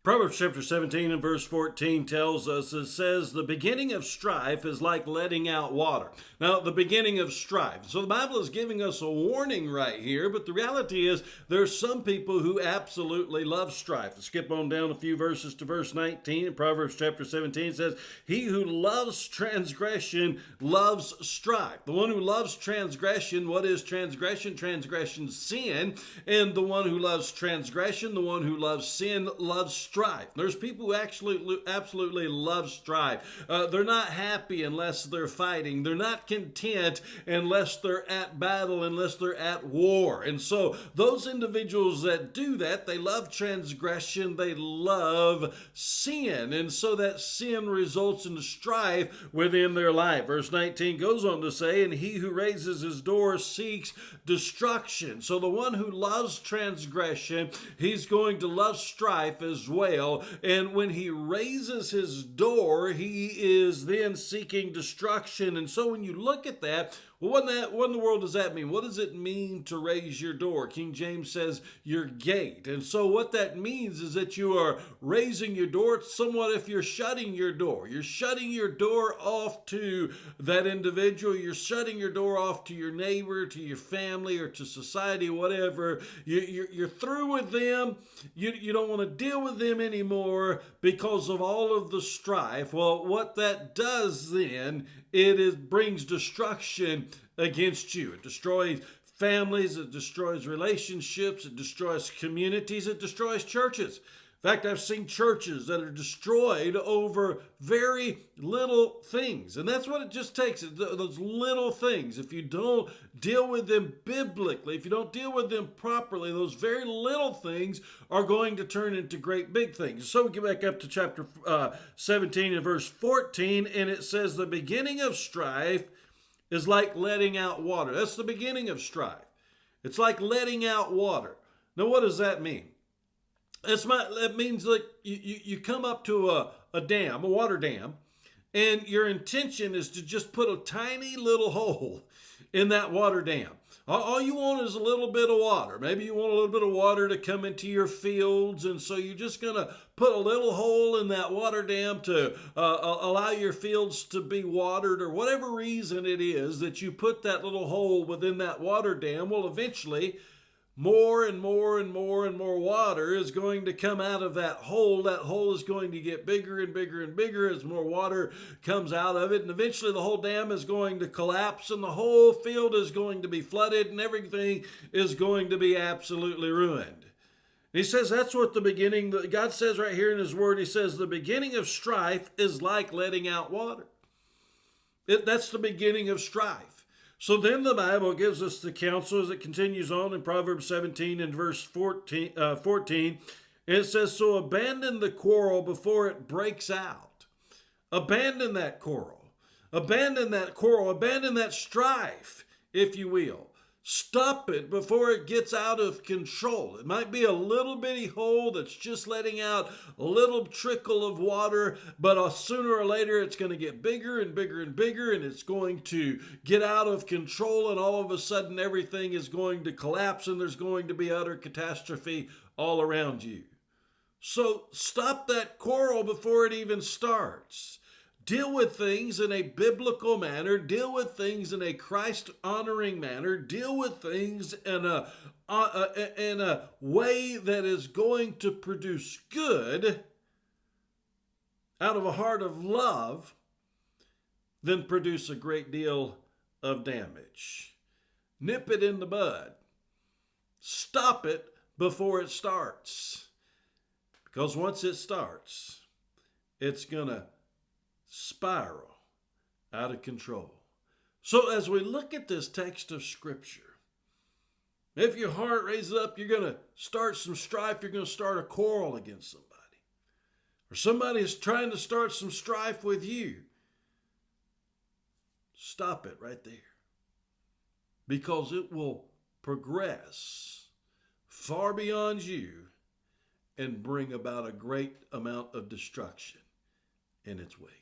Proverbs chapter 17 and verse 14 tells us, it says, the beginning of strife is like letting out water. Now, the beginning of strife. So the Bible is giving us a warning right here, but the reality is there's some people who absolutely love strife. Let's skip on down a few verses to verse 19. In Proverbs chapter 17 says, he who loves transgression loves strife. The one who loves transgression, what is transgression? Transgression's sin. And the one who loves transgression, the one who loves sin, loves strife. There's people who absolutely love strife. They're not happy unless they're fighting. They're not content unless they're at battle, unless they're at war. And so those individuals that do that, they love transgression, they love sin. And so that sin results in strife within their life. Verse 19 goes on to say, and he who raises his door seeks destruction. So the one who loves transgression, he's going to love strife as well. And when he raises his door, he is then seeking destruction. And so when you look at that, well, what in the world does that mean? What does it mean to raise your door? King James says your gate. And so what that means is that you are raising your door. It's somewhat if you're shutting your door. You're shutting your door off to that individual. You're shutting your door off to your neighbor, to your family, or to society, whatever. You're through with them. You don't want to deal with them anymore because of all of the strife. Well, what that does then, it brings destruction against you. It destroys families, it destroys relationships, it destroys communities, it destroys churches. In fact, I've seen churches that are destroyed over very little things. And that's what it just takes, those little things. If you don't deal with them biblically, if you don't deal with them properly, those very little things are going to turn into great big things. So we get back up to chapter 17 and verse 14, and it says, the beginning of strife is like letting out water. That's the beginning of strife. It's like letting out water. Now, what does that mean? That means like you come up to a dam, a water dam, and your intention is to just put a tiny little hole in that water dam. All you want is a little bit of water. Maybe you want a little bit of water to come into your fields, and so you're just going to put a little hole in that water dam to allow your fields to be watered, or whatever reason it is that you put that little hole within that water dam. Well, eventually, more and more and more and more water is going to come out of that hole. That hole is going to get bigger and bigger and bigger as more water comes out of it. And eventually the whole dam is going to collapse and the whole field is going to be flooded and everything is going to be absolutely ruined. He says that's what the beginning, God says right here in his word, he says the beginning of strife is like letting out water. That's the beginning of strife. So then the Bible gives us the counsel as it continues on in Proverbs 17 and verse 14. It says, so abandon the quarrel before it breaks out. Abandon that quarrel. Abandon that quarrel. Abandon that strife, if you will. Stop it before it gets out of control. It might be a little bitty hole that's just letting out a little trickle of water, but sooner or later it's going to get bigger and bigger and bigger, and it's going to get out of control, and all of a sudden everything is going to collapse, and there's going to be utter catastrophe all around you. So stop that quarrel before it even starts. Deal with things in a biblical manner. Deal with things in a Christ-honoring manner. Deal with things in a way that is going to produce good out of a heart of love, than produce a great deal of damage. Nip it in the bud. Stop it before it starts. Because once it starts, it's going to spiral out of control. So as we look at this text of Scripture, if your heart raises up, you're going to start some strife, you're going to start a quarrel against somebody. Or somebody is trying to start some strife with you. Stop it right there. Because it will progress far beyond you and bring about a great amount of destruction in its wake.